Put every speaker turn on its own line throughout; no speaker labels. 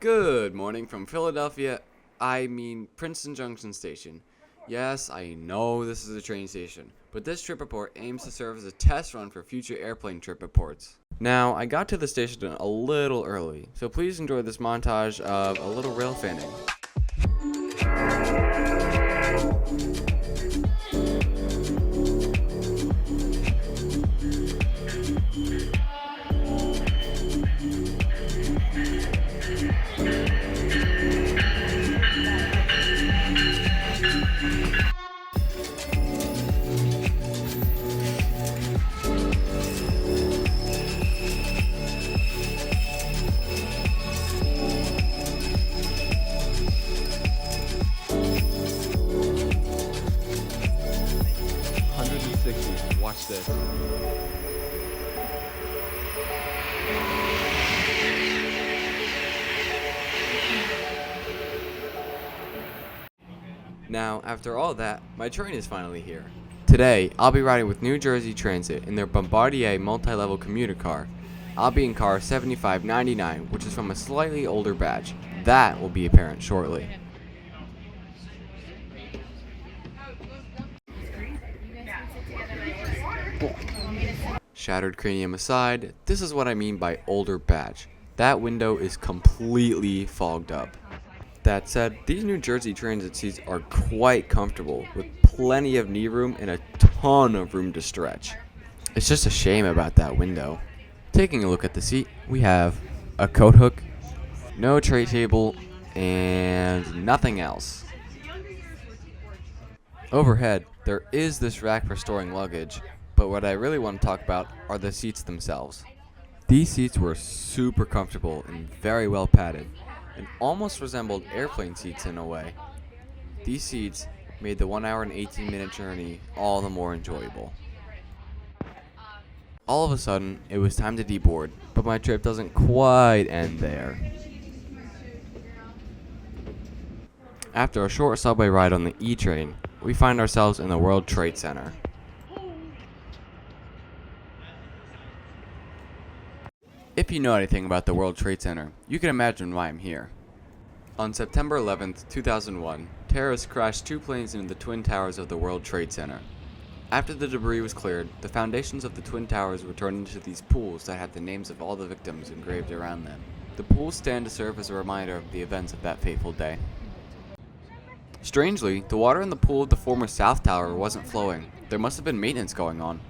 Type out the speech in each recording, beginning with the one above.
Good morning from Philadelphia, Princeton Junction Station. Yes, I know this is a train station, but this trip report aims to serve as a test run for future airplane trip reports. Now, I got to the station a little early, so please enjoy this montage of a little rail fanning. Watch this. Now, after all that, my train is finally here. Today, I'll be riding with New Jersey Transit in their Bombardier multi-level commuter car. I'll be in car 7599, which is from a slightly older batch. That will be apparent shortly. Shattered cranium aside, this is what I mean by older batch. That window is completely fogged up. That said, these New Jersey Transit seats are quite comfortable, with plenty of knee room and a ton of room to stretch. It's just a shame about that window. Taking a look at the seat, we have a coat hook, no tray table, and nothing else. Overhead, there is this rack for storing luggage, but what I really want to talk about are the seats themselves. These seats were super comfortable and very well padded, and almost resembled airplane seats in a way. These seats made the 1 hour and 18-minute journey all the more enjoyable. All of a sudden, it was time to deboard, but my trip doesn't quite end there. After a short subway ride on the E train, we find ourselves in the World Trade Center. If you know anything about the World Trade Center, you can imagine why I'm here. On September 11th, 2001, terrorists crashed 2 planes into the Twin Towers of the World Trade Center. After the debris was cleared, the foundations of the Twin Towers were turned into these pools that had the names of all the victims engraved around them. The pools stand to serve as a reminder of the events of that fateful day. Strangely, the water in the pool of the former South Tower wasn't flowing. There must have been maintenance going on.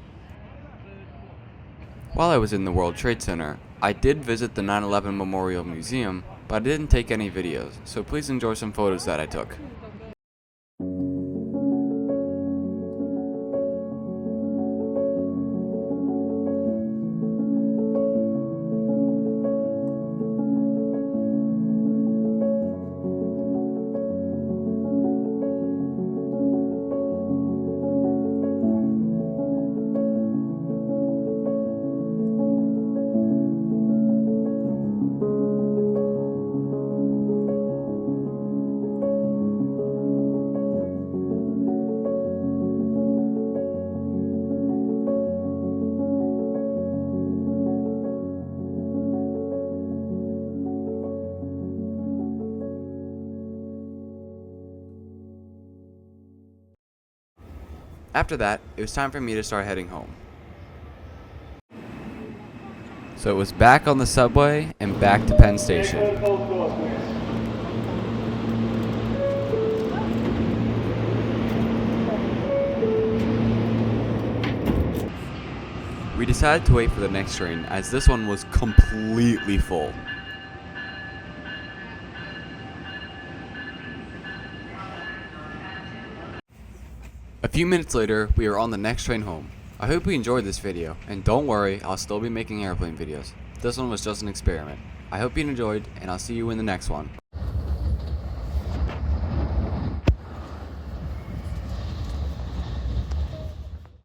While I was in the World Trade Center, I did visit the 9/11 Memorial Museum, but I didn't take any videos, so please enjoy some photos that I took. After that, it was time for me to start heading home. So it was back on the subway and back to Penn Station. We decided to wait for the next train as this one was completely full. A few minutes later, we were on the next train home. I hope you enjoyed this video, and don't worry, I'll still be making airplane videos. This one was just an experiment. I hope you enjoyed, and I'll see you in the next one.